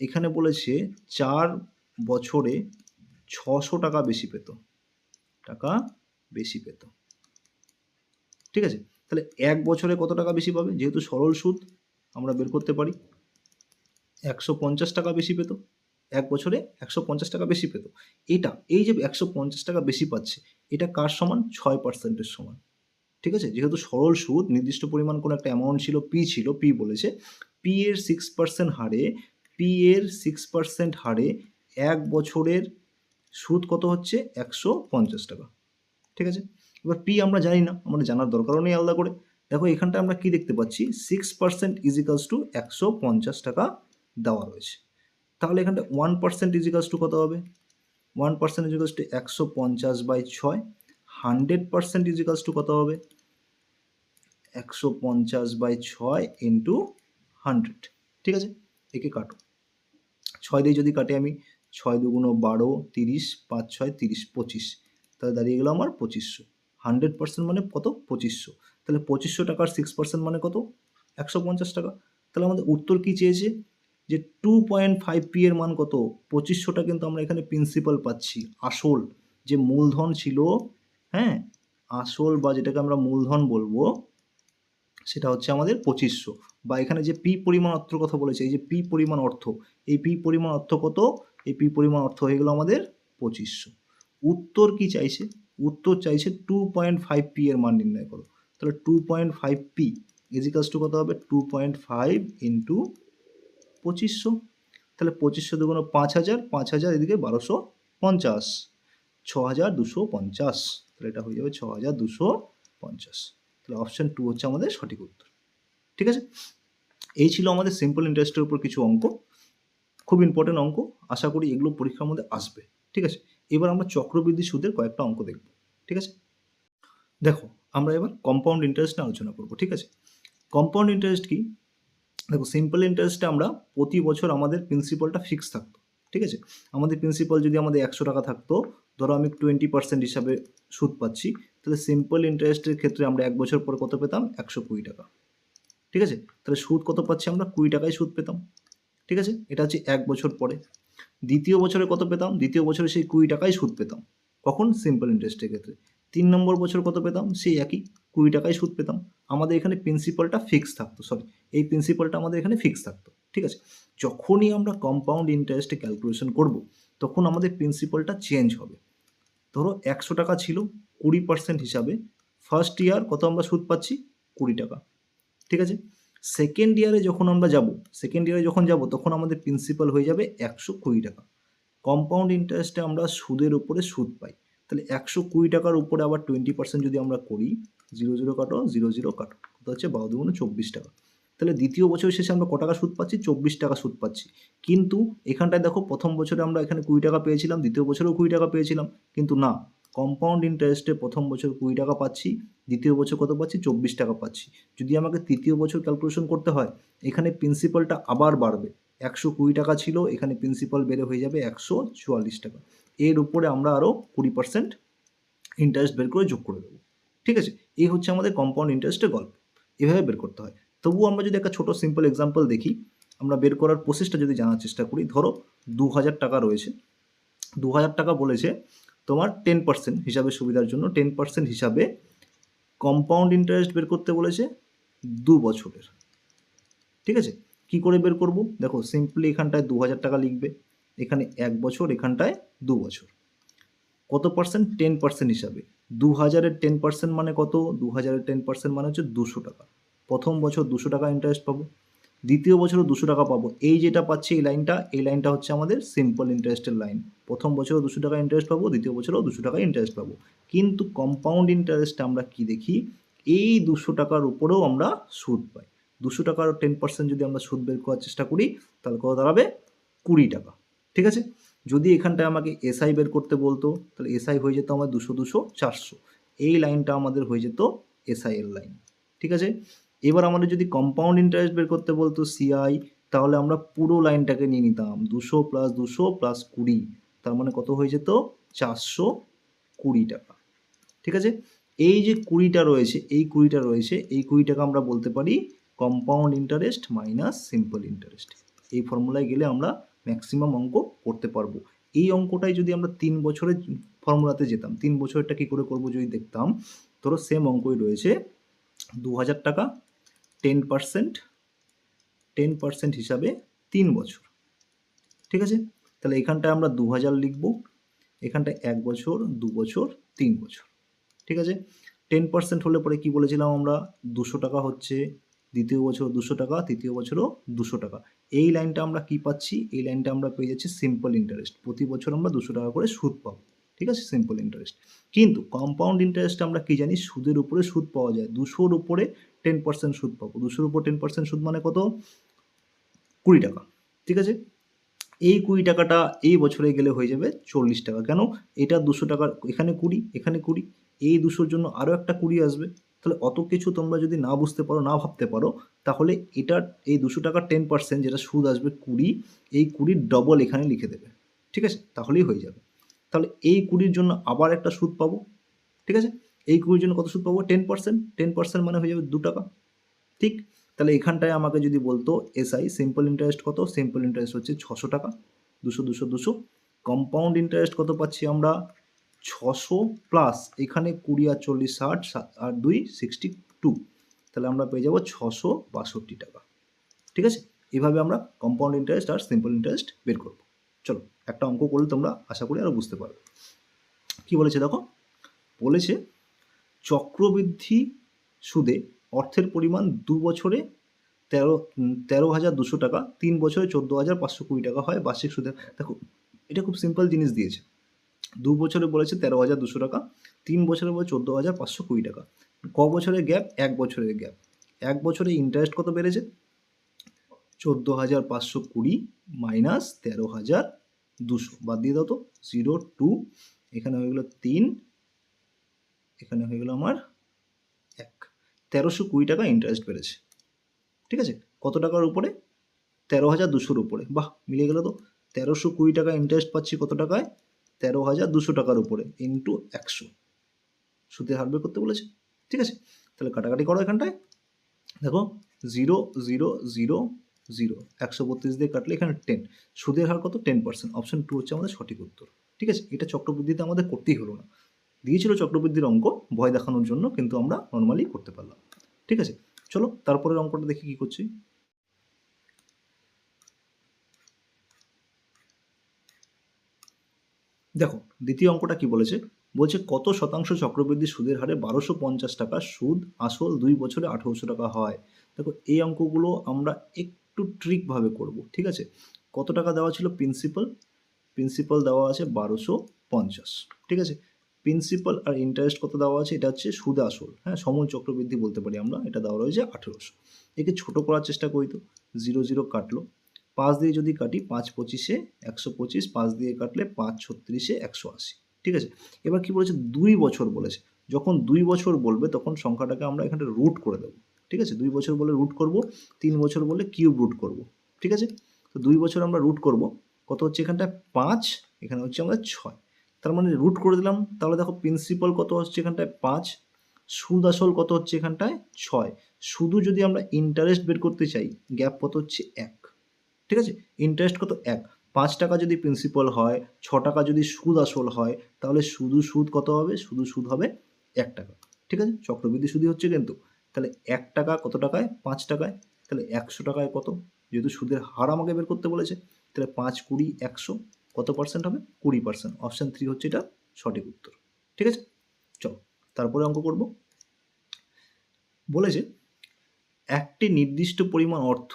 এখানে বলেছে 4 বছরে 600 টাকা বেশি পেত, টাকা বেশি পেত। ঠিক আছে, তাহলে 1 বছরে কত টাকা বেশি পাবে, যেহেতু সরল সুদ আমরা বের করতে পারি, 150 টাকা বেশি পেত, 1 বছরে 150 টাকা বেশি পেত। এই যে 150 টাকা বেশি পাচ্ছে, এটা কার সমান, 6%-এর সমান। ঠিক আছে, যেহেতু সরল সুদ নির্দিষ্ট পরিমাণ কোনো একটা অ্যামাউন্ট ছিল, পি বলেছে, পি এর 6% হারে, 1 বছরের সুদ কত হচ্ছে, 150 টাকা। ঠিক আছে, এবার পি আমরা জানি না, আমাদের জানার দরকারও নেই আলাদা করে। দেখো এখানটা আমরা কি দেখতে পাচ্ছি, 6% ইজ ইকালস টু 150 টাকা দেওয়া রয়েছে। তাহলে এখানটা 1% ইজ ইকালস টু কত হবে, 1% is equals two 150/6, 100% is equals two কত হবে, 150/6 ইন্টু 100। ঠিক আছে, একে কাটো, 6 দিয়ে যদি কাটে আমি, 6 2 12, 30, 5 6 30, 25, তাহলে দাঁড়িয়ে গেল আমার 2500। 100% মানে কত, 2500। তাহলে 2500 টাকার 6% মানে কত, 150 টাকা। তাহলে আমাদের উত্তর কি চেয়েছে, যে 2.5p এর মান কত, 2500টা কিন্তু আমরা এখানে প্রিন্সিপাল পাচ্ছি, আসল যে মূলধন ছিল, হ্যাঁ, আসল বা যেটাকে আমরা মূলধন বলবো, সেটা হচ্ছে আমাদের 2500। বা এখানে যে পি পরিমাণ অর্থের কথা বলেছে, এই যে পি পরিমাণ অর্থ, এই পি পরিমাণ অর্থ কত, এই পি পরিমাণ অর্থ হয়ে গেল আমাদের 2500। উত্তর কি চাইছে, উত্তর চাইছে 2.5p এর মান নির্ণয় করো। তাহলে 2.5p ইজিকালস টু কত হবে, 2.5 ইন্টু 2500। তাহলে 2500 দুগুণ 5000, 5000 এদিকে 1250, 6250। তাহলে এটা হয়ে যাবে 6250। তাহলে অপশান 2 হচ্ছে আমাদের সঠিক উত্তর। ঠিক আছে, এই ছিল আমাদের সিম্পল ইন্টারেস্টের উপর কিছু অঙ্ক, খুব ইম্পর্টেন্ট অঙ্ক, আশা করি এগুলো পরীক্ষার মধ্যে আসবে। ঠিক আছে, এবার আমরা চক্রবৃদ্ধি সুদের কয়েকটা অঙ্ক দেখব। ঠিক আছে, দেখো আমরা এবার কম্পাউন্ড ইন্টারেস্ট নিয়ে আলোচনা করব। ঠিক আছে, কম্পাউন্ড ইন্টারেস্ট কি, দেখো সিম্পল ইন্টারেস্টে আমরা প্রতি বছর আমাদের প্রিন্সিপালটা ফিক্স থাকতো। ঠিক আছে, আমাদের প্রিন্সিপাল যদি আমাদের 100 টাকা থাকতো, ধরো আমি 20% হিসাবে সুদ পাচ্ছি, তাহলে সিম্পল ইন্টারেস্টের ক্ষেত্রে আমরা 1 বছর পর কত পেতাম, 120 টাকা। ঠিক আছে, তাহলে সুদ কত পাচ্ছি আমরা, 20 টাকায় সুদ পেতাম। ঠিক আছে, এটা হচ্ছে 1 বছর পরে। দ্বিতীয় বছরে কত পেতাম, দ্বিতীয় বছরে সেই 20 টাকায় সুদ পেতাম, কখন, সিম্পল ইন্টারেস্টের ক্ষেত্রে। 3 নম্বর বছর কত পেতাম, সেই একই 20 টাকায় সুদ পেতাম। আমাদের এখানে প্রিন্সিপালটা ফিক্স থাকতো, এই প্রিন্সিপালটা আমাদের এখানে ফিক্স থাকতো। ঠিক আছে, যখনই আমরা কম্পাউন্ড ইন্টারেস্টে ক্যালকুলেশন করব, তখন আমাদের প্রিন্সিপালটা চেঞ্জ হবে। ধরো 100 টাকা ছিল, 20% হিসাবে ফার্স্ট ইয়ার কত আমরা সুদ পাচ্ছি, 20 টাকা। ঠিক আছে, সেকেন্ড ইয়ারে যখন যাব তখন আমাদের প্রিন্সিপাল হয়ে যাবে 120 টাকা। কম্পাউন্ড ইন্টারেস্টে আমরা সুদের উপরে সুদ পাই, তাহলে 120 টাকার উপরে আবার 20% যদি আমরা করি, 0 0 কাটো, 0 0 কাটো, কত হচ্ছে, 12 2 24 টাকা। তাহলে দ্বিতীয় বছর শেষে আমরা কত টাকা সুদ পাচ্ছি, 24 টাকা সুদ পাচ্ছি। কিন্তু এখানটায় দেখো প্রথম বছরে আমরা এখানে 20 টাকা পেয়েছিলাম, দ্বিতীয় বছরেও 20 টাকা পেয়েছিলাম, কিন্তু না, কম্পাউন্ড ইন্টারেস্টে প্রথম বছর 20 টাকা পাচ্ছি, দ্বিতীয় বছর কত পাচ্ছি, 24 টাকা পাচ্ছি। যদি আমাকে তৃতীয় বছর ক্যালকুলেশন করতে হয়, এখানে প্রিন্সিপালটা আবার বাড়বে, 120 টাকা ছিল, এখানে প্রিন্সিপাল বেড়ে হয়ে যাবে 144 টাকা। এর উপরে আমরা আরও 20% ইন্টারেস্ট বের করে যোগ করে দেবো। ঠিক আছে, এই হচ্ছে আমাদের কম্পাউন্ড ইন্টারেস্টের গল্প। এভাবে বের করতে হয়। তবুও আমরা যদি একটা ছোটো সিম্পল এক্সাম্পল দেখি, আমরা বের করার প্রসেসটা যদি জানার চেষ্টা করি, ধরো 2000 টাকা রয়েছে, 2000 টাকা বলেছে তোমার 10% হিসাবে সুবিধার জন্য 10% হিসাবে কম্পাউন্ড ইন্টারেস্ট বের করতে বলেছে 2 বছরের। ঠিক আছে, কি করে বের করব? দেখো সিম্পলি এখানটায় 2000 টাকা লিখবে, এখানে 1 বছর, এখানটায় 2 বছর। কত পার্সেন্ট? 10% হিসাবে। 2000-এর 10% মানে কত? 2000-এর 10% মানে হচ্ছে 200 টাকা। প্রথম বছর 200 টাকা ইন্টারেস্ট পাবো, দ্বিতীয় বছরও 200 টাকা পাবো। এই যেটা পাচ্ছি এই লাইনটা হচ্ছে আমাদের সিম্পল ইন্টারেস্টের লাইন। প্রথম বছরও 200 টাকা ইন্টারেস্ট পাবো, দ্বিতীয় বছরও 200 টাকা ইন্টারেস্ট পাবো। কিন্তু কম্পাউন্ড ইন্টারেস্ট আমরা কি দেখি? এই 200 টাকার উপরেও আমরা সুদ পাই। 200 টাকার 10% যদি আমরা সুদ বের করার চেষ্টা করি, তাহলে কত দাঁড়াবে? 20 টাকা। ঠিক আছে, যদি এখানটায় আমাকে এসআই বের করতে বলতো, তাহলে এসআই হয়ে যেত আমার 200 200 400। এই লাইনটা আমাদের হয়ে যেত এসআই এর লাইন। ঠিক আছে, এবার আমাদের যদি কম্পাউন্ড ইন্টারেস্ট বের করতে বলতো সিআই, তাহলে আমরা পুরো লাইনটাকে নিয়ে নিতাম 200 + 200 + 20, তার মানে কত হয়ে যেত? 420 টাকা। ঠিক আছে, এই যে 20টা রয়েছে, এই 20 টাকা আমরা বলতে পারি compound interest minus simple interest. এই ফর্মুলায় গেলে আমরা ম্যাক্সিমাম অঙ্ক করতে পারবো। এই অঙ্কটাই যদি আমরা 3 বছরের ফর্মুলাতে যেতাম, 3 বছরটা কী করে করবো যদি দেখতাম, ধরো সেম অঙ্কই রয়েছে 2000 টাকা, 10% হিসাবে 3 বছর। ঠিক আছে, তাহলে এখানটায় আমরা 2000 লিখব, এখানটায় 1 বছর, 2 বছর, 3 বছর। ঠিক আছে, 10% হলে পরে কি বলেছিলাম আমরা? 200 টাকা হচ্ছে, দ্বিতীয় বছর 200 টাকা, তৃতীয় বছরও 200 টাকা। এই লাইনটা আমরা কি পাচ্ছি? এই লাইনটা আমরা পেয়ে যাচ্ছি সিম্পল ইন্টারেস্ট। প্রতি বছর আমরা 200 টাকা করে সুদ পাবো। ঠিক আছে, সিম্পল ইন্টারেস্ট। কিন্তু কম্পাউন্ড ইন্টারেস্ট আমরা কি জানি? সুদের উপরে সুদ পাওয়া যায়। 200-র উপরে 10% সুদ পাবো। 200-র উপর 10% সুদ মানে কত? 20 টাকা। ঠিক আছে, এই 20 টাকাটা এই বছরে গেলে হয়ে যাবে 40 টাকা। কেন? এটা 200 টাকার, এখানে 20, এখানে 20, এই 200-র জন্য আরও একটা 20 আসবে। তাহলে অত কিছু তোমরা যদি না বুঝতে পারো, না ভাবতে পারো, তাহলে এটার এই 200 টাকার 10% যেটা সুদ আসবে 20, এই 20-র ডবল এখানে লিখে দেবে। ঠিক আছে, তাহলেই হয়ে যাবে। তাহলে এই 20-র জন্য আবার একটা সুদ পাবো। ঠিক আছে, এই 20-র জন্য কত সুদ পাবো? 10%। 10% মানে হয়ে যাবে 2 টাকা। ঠিক, তাহলে এখানটায় আমাকে যদি বলতো এসআই সিম্পল ইন্টারেস্ট কত? সিম্পল ইন্টারেস্ট হচ্ছে 600 টাকা। 200 200 200। কম্পাউন্ড ইন্টারেস্ট কত পাচ্ছি আমরা? 600 প্লাস এখানে 20 আর 40 60 আর 2 62, তাহলে আমরা পেয়ে যাবো 662 টাকা। ঠিক আছে, এভাবে আমরা কম্পাউন্ড ইন্টারেস্ট আর সিম্পল ইন্টারেস্ট বের করব। চলো একটা অঙ্ক করলে তোমরা আশা করি আরও বুঝতে পারবে। কি বলেছে দেখো, বলেছে চক্রবৃদ্ধি সুদে অর্থের পরিমাণ 2 বছরে 13,200 টাকা, 3 বছরে 14,520 টাকা হয় বার্ষিক সুদে। দেখো এটা খুব সিম্পল জিনিস দিয়েছে। 2 বছরে বলেছে 13,200 টাকা, 3 বছরে বলে 14,520 টাকা। ক বছরের গ্যাপ? 1 বছরের গ্যাপ। 1 বছরে ইন্টারেস্ট কত বেড়েছে? 14,520 মাইনাস 13,200, বাদ দিয়ে দাও তো, 0 2, এখানে হয়ে গেল 3, এখানে হয়ে গেল আমার 1। 1320 টাকা ইন্টারেস্ট বেড়েছে। ঠিক আছে, কত টাকার উপরে? 13,200-র উপরে। বাহ, মিলে গেল তো। 1320 টাকা ইন্টারেস্ট পাচ্ছি কত টাকায়? 13,200 টাকার উপরে ইন্টু 100, সুদের হার বের করতে বলেছে। ঠিক আছে, তাহলে কাটাকাটি করো এখানটায়। দেখো 0 0 0 0, 132 দিয়ে কাটলে এখানে 10, সুদের হার কত? 10%। অপশন 2 হচ্ছে আমাদের সঠিক উত্তর। ঠিক আছে, এটা চক্রবৃদ্ধিতে আমাদের করতেই হলো না। দিয়েছিল চক্রবৃদ্ধির অঙ্ক ভয় দেখানোর জন্য, কিন্তু আমরা নর্মালি করতে পারলাম। ঠিক আছে, চলো তারপরের অঙ্কটা দেখি কি করছি। দেখো দ্বিতীয় অঙ্কটা কি বলেছে? বলছে কত শতাংশ চক্রবৃদ্ধি সুদের হারে 1250 টাকা সুদ আসল 2 বছরে 1800 টাকা হয়। দেখো এই অঙ্কগুলো আমরা একটু ট্রিকভাবে করব। ঠিক আছে, কত টাকা দেওয়া ছিল? প্রিন্সিপাল দেওয়া আছে 1250। ঠিক আছে, প্রিন্সিপাল আর ইন্টারেস্ট কত দেওয়া আছে? এটা হচ্ছে সুদ আসল, হ্যাঁ, সমল চক্রবৃদ্ধি বলতে পারি আমরা। এটা দেওয়া রয়েছে 1800। একে ছোটো করার চেষ্টা করি তো, 0 0 কাটলো, 5 দিয়ে যদি কাটি 5 25-এ 125, 5 দিয়ে কাটলে 5 36-এ 180। ঠিক আছে, এবার কি বলেছে? 2 বছর বলেছে। যখন 2 বছর বলবে তখন সংখ্যাটাকে আমরা এখানে রুট করে দেবো। ঠিক আছে, 2 বছর বলে রুট করব, 3 বছর বলে কিউব রুট করব। ঠিক আছে, তো তো 2 বছর আমরা রুট করব, কত হচ্ছে এখানটায় 5, এখানে হচ্ছে আমাদের 6, তার মানে রুট করে দিলাম। তাহলে দেখো প্রিন্সিপাল কত হচ্ছে এখানটায় 5, সুদ আসল কত হচ্ছে এখানটায় 6। শুধু যদি আমরা ইন্টারেস্ট বের করতে চাই, গ্যাপ কত হচ্ছে 1, ঠিক আছে। ইন্টারেস্ট কত 1, 5 টাকা যদি প্রিন্সিপাল হয়, 6 টাকা যদি সুদ আসল হয়, তাহলে শুধু সুদ কত হবে, শুধু সুদ হবে 1 টাকা, ঠিক আছে। চক্রবৃদ্ধি সুদই হচ্ছে কিন্তু, তাহলে 1 টাকা কত টাকায়, 5 টাকায়, তাহলে 100 টাকায় কত, যেহেতু সুদের হার আমাকে বের করতে বলেছে, তাহলে 5, 20, 100 কত পার্সেন্ট হবে, 20%। অপশান 3 হচ্ছে এটা সঠিক উত্তর, ঠিক আছে। চলো তারপরে অঙ্ক করব। বলেছে একটি নির্দিষ্ট পরিমাণ অর্থ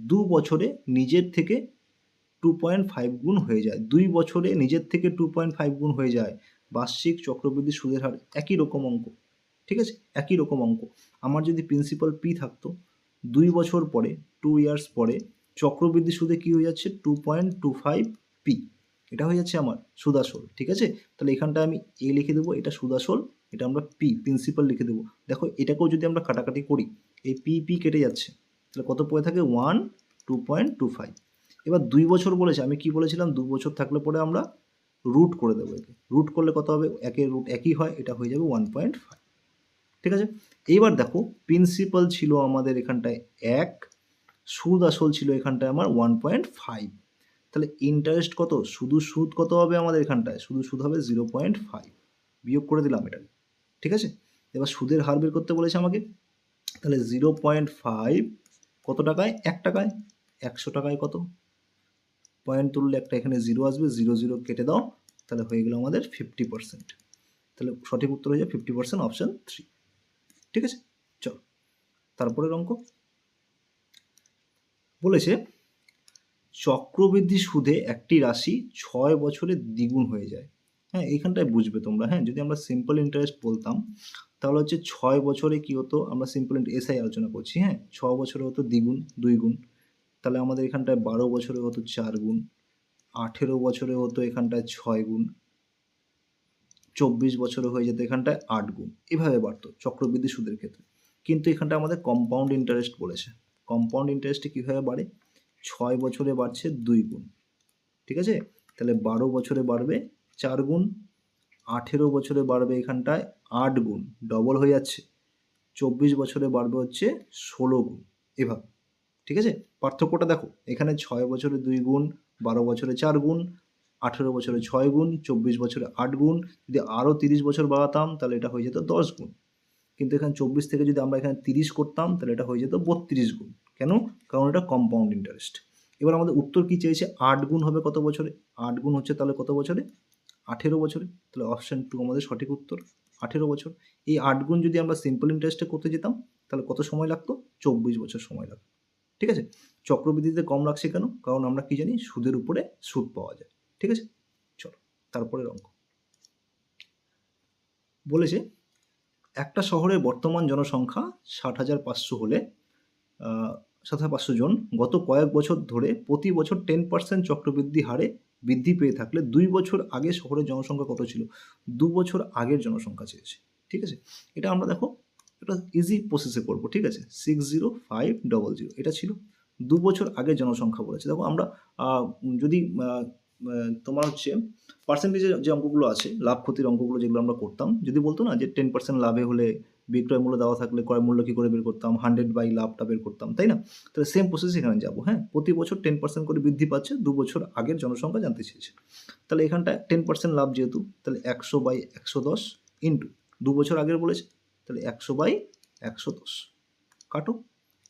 2 বছরে নিজের থেকে 2.5 গুণ হয়ে যায়। 2 বছরে নিজের থেকে 2.5 গুণ হয়ে যায়। বার্ষিক চক্রবৃদ্ধি সুদের হার, একই রকম অঙ্ক, ঠিক আছে, একই রকম অঙ্ক। আমার যদি প্রিন্সিপাল পি থাকতো, 2 বছর পরে, 2 ইয়ার্স পরে চক্রবৃদ্ধি সুদে কী হয়ে যাচ্ছে, 2.25 পি, এটা হয়ে যাচ্ছে আমার সুদাসল, ঠিক আছে। তাহলে এখানটা আমি এ লিখে দেবো, এটা সুদাসল, এটা আমরা পি প্রিন্সিপাল লিখে দেবো। দেখো এটাকেও যদি আমরা কাটাকাটি করি, এই পি পি কেটে যাচ্ছে, তাহলে কত পড়ে থাকে 1, 2.25। এবার 2 বছর বলেছে, আমি কি বলেছিলাম, 2 বছর থাকলে পরে আমরা রুট করে দেবো, একে রুট করলে কত হবে, একের রুট একই হয়, এটা হয়ে যাবে 1.5, ঠিক আছে। এইবার দেখো প্রিন্সিপাল ছিল আমাদের এখানটায় 1, সুদ আসল ছিল এখানটায় আমার 1.5, তাহলে ইন্টারেস্ট কত, শুধু সুদ কত হবে আমাদের এখানটায়, শুধু সুদ হবে 0.5, বিয়োগ করে দিলাম এটা, ঠিক আছে। এবার সুদের হার বের করতে বলেছে আমাকে, তাহলে 0.5 কত টাকায়, 1 টাকায়, 100 টাকায় কত, পয়েন্ট তুললে একটা এখানে 0 আসবে, 0 0 কেটে দাও, তাহলে হয়ে গেল আমাদের 50%। তাহলে সঠিক উত্তর হয়ে যায় 50%, অপশান 3, ঠিক আছে। চলো তারপরের অঙ্ক। বলেছে চক্রবৃদ্ধি সুদে একটি রাশি 6 বছরে দ্বিগুণ হয়ে যায়। হ্যাঁ, এইখানটায় বুঝবে তোমরা। হ্যাঁ, যদি আমরা সিম্পল ইন্টারেস্ট বলতাম, তাহলে হচ্ছে 6 বছরে কি হতো, আমরা সিম্পল এসআই আলোচনা করছি। হ্যাঁ, 6 বছরে হতো দ্বিগুণ, 2 গুণ, তাহলে আমাদের এখানটায় 12 বছরে হতো 4 গুণ, 18 বছরে হতো এখানটায় 6 গুণ, 24 বছরে হয়ে যেত এখানটায় 8 গুণ, এভাবে বাড়তো চক্রবৃদ্ধি সুদের ক্ষেত্রে। কিন্তু এখানটা আমাদের কম্পাউন্ড ইন্টারেস্ট বলেছে, কম্পাউন্ড ইন্টারেস্টে কীভাবে বাড়ে, 6 বছরে বাড়ছে 2 গুণ, ঠিক আছে। তাহলে 12 বছরে বাড়বে 4 গুণ, 18 বছরে বাড়বে এখানটায় 8 গুণ, ডবল হয়ে যাচ্ছে, 24 বছরে বাড়বে হচ্ছে 16 গুণ, এভাবে, ঠিক আছে। পার্থক্যটা দেখো, এখানে 6 বছরে 2 গুণ, 12 বছরে 4 গুণ, 18 বছরে 6 গুণ, 24 বছরে 8 গুণ, যদি আরও 30 বছর বাড়াতাম তাহলে এটা হয়ে যেত 10 গুণ। কিন্তু এখানে 24 থেকে যদি আমরা এখানে 30 করতাম তাহলে এটা হয়ে যেত 32 গুণ। কেন? কারণ এটা কম্পাউন্ড ইন্টারেস্ট। এবার আমাদের উত্তর কী চেয়েছে, 8 গুণ হবে কত বছরে, 8 গুণ হচ্ছে তাহলে কত বছরে, 18 বছরে। তাহলে অপশান 2 আমাদের সঠিক উত্তর, 18 বছর। এই 8 গুণ যদি আমরা সিম্পল ইন্টারেস্টে করতে যেতাম তাহলে কত সময় লাগতো, 24 বছর সময় লাগতো, ঠিক আছে। চক্রবৃদ্ধিতে কম লাগছে কেন, কারণ আমরা কি জানি, সুদের উপরে সুদ পাওয়া যায়, ঠিক আছে। চলো তারপরের অঙ্ক। বলেছে একটা শহরের বর্তমান জনসংখ্যা 60,500 হলে 60,500 জন গত কয়েক বছর ধরে প্রতি বছর 10% চক্রবৃদ্ধি হারে বৃদ্ধি পেয়ে থাকলে 2 বছর আগে শহরের জনসংখ্যা কত ছিল, 2 বছর আগের জনসংখ্যা চেয়েছে, ঠিক আছে। এটা আমরা দেখো এটা ইজি প্রসেসে করবো, ঠিক আছে। 60500 এটা ছিল 2 বছর আগের জনসংখ্যা বলেছে। দেখো আমরা যদি তোমার হচ্ছে পার্সেন্টেজের যে অঙ্কগুলো আছে, লাভ ক্ষতির অঙ্কগুলো যেগুলো আমরা করতাম, যদি বলতো না যে 10% লাভে হলে বিক্রয় মূল্য দেওয়া থাকলে ক্রয় মূল্য কী করে বের করতাম, 100 বাই লাভটা বের করতাম, তাই না। তাহলে সেম প্রসেস এখানে যাবো। হ্যাঁ, প্রতি বছর 10% করে বৃদ্ধি পাচ্ছে, 2 বছর আগের জনসংখ্যা জানতে চেয়েছে। তাহলে এখানটায় 10% লাভ যেহেতু, তাহলে 100 বাই 110 ইন্টু 2 বছর আগের বলেছে, তাহলে 100 বাই 110, কাটো,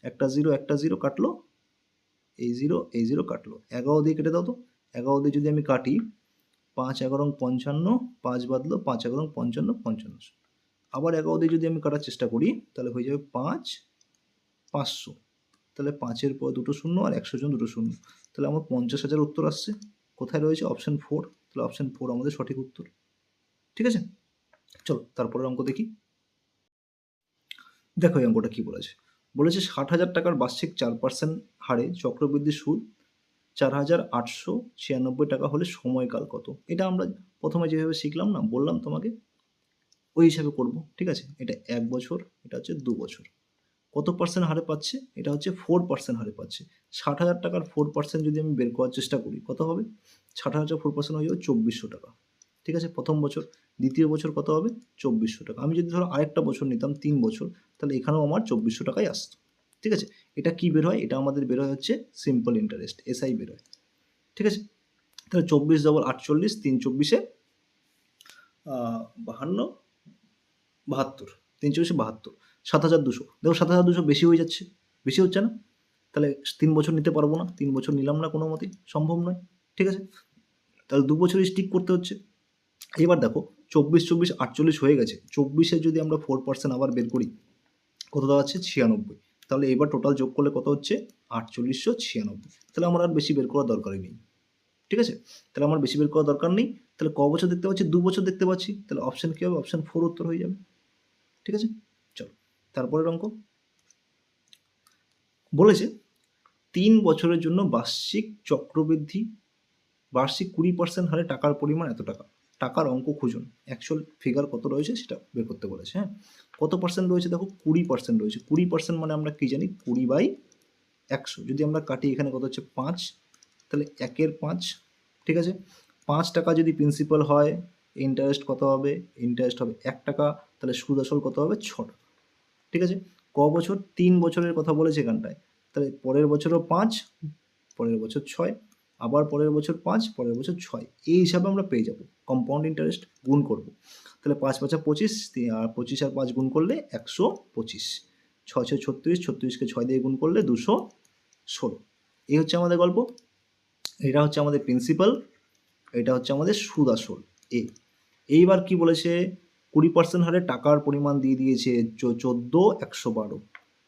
একটা জিরো কাটলো, এই জিরো কাটলো, 11 দিয়ে কেটে দাও তো, 11 দিয়ে যদি আমি কাটি, 5 11 55, 5 বাদলো, 5 11 55 55, আবার 11 দিয়ে যদি আমি কাটার চেষ্টা করি তাহলে হয়ে যাবে 5 500, তাহলে 5-এর পর দুটো শূন্য আর 100 জন দুটো শূন্য, তাহলে আমার 50,000 উত্তর আসছে। কোথায় রয়েছে, অপশান 4, তাহলে অপশান 4 আমাদের সঠিক উত্তর, ঠিক আছে। চলো তারপরের অঙ্ক দেখি। দেখো এই অঙ্কটা কী বলেছে, বলেছে 60,000 টাকার বার্ষিক 4% হারে চক্রবৃদ্ধি সুদ 4,896 টাকা হলে সময়কাল কত। এটা আমরা প্রথমে যেভাবে শিখলাম না, বললাম তোমাকে, ওই হিসাবে করব, ঠিক আছে। এটা 1 বছর, এটা হচ্ছে 2 বছর। কত পার্সেন্ট হারে পাচ্ছে? এটা হচ্ছে 4% হারে পাচ্ছে। 60,000 টাকার 4% যদি আমি বের করার চেষ্টা করি, কত হবে? 60,000 4% হয়ে যাবে 2,400 টাকা। ঠিক আছে? প্রথম বছর। দ্বিতীয় বছর কত হবে? 2,400 টাকা। আমি যদি ধরো আরেকটা বছর নিতাম 3 বছর, তাহলে এখানেও আমার 2,400 টাকাই আসতো। ঠিক আছে? এটা কি বের হয়? এটা আমাদের বের হয় হচ্ছে সিম্পল ইন্টারেস্ট, এসআই বের হয়। ঠিক আছে? তাহলে 24 ডবল 48, 3 24 52, 72, 3 24 72, 7,200। দেখো 7,200 বেশি হয়ে যাচ্ছে, বেশি হচ্ছে না? তাহলে 3 বছর নিতে পারবো না, 3 বছর নিলাম না কোনো মতেই, সম্ভব নয়। ঠিক আছে? তাহলে 2 বছরই স্টিক করতে হচ্ছে। এবার দেখো 24 24 48 হয়ে গেছে, 24-এ যদি আমরা 4% আবার বের করি, কত দাঁড়াচ্ছে? 96। তাহলে এবার টোটাল যোগ করলে কত হচ্ছে? 4896। তাহলে আমার আর বেশি বের করার দরকারই নেই। ঠিক আছে? তাহলে আমার বেশি বের করার দরকার নেই। তাহলে ক বছর দেখতে পাচ্ছি? 2 বছর দেখতে পাচ্ছি। তাহলে অপশন কী হবে? অপশন 4 উত্তর হয়ে যাবে। ঠিক আছে? চলো তারপরের অঙ্ক বলেছে 3 বছরের জন্য বার্ষিক চক্রবৃদ্ধি, বার্ষিক 20% হারে টাকার পরিমাণ এত টাকা। টাকার অঙ্ক খুঁজুন। অ্যাকচুয়াল ফিগার কত রয়েছে সেটা বের করতে বলেছে। হ্যাঁ, কত পার্সেন্ট রয়েছে? দেখো 20% রয়েছে। 20% মানে আমরা কী জানি? 20/100। যদি আমরা কাটি, এখানে কত হচ্ছে? 5। তাহলে 1/5। ঠিক আছে? 5 টাকা যদি প্রিন্সিপাল হয়, ইন্টারেস্ট কত হবে? ইন্টারেস্ট হবে 1 টাকা। তাহলে সুদ আসল কত হবে? 6 টাকা। ঠিক আছে? ক বছর? 3 বছরের কথা বলেছে এখানটায়। তাহলে পরের বছরও 5, পরের বছর 6, আবার পরের বছর 5, পরের বছর 6। এই হিসাবে আমরা পেয়ে যাব। কম্পাউন্ড ইন্টারেস্ট গুণ করব। তাহলে 5 5 25, আর 25 আর 5 গুণ করলে 125, 6 6 36, 36কে 6 দিয়ে গুণ করলে 216। এই হচ্ছে আমাদের গল্প। এটা হচ্ছে আমাদের প্রিন্সিপাল, এটা হচ্ছে আমাদের সুদ আসল এ। এইবার কি বলেছে? 20% হারে টাকার পরিমাণ দিয়ে দিয়েছে 14,112।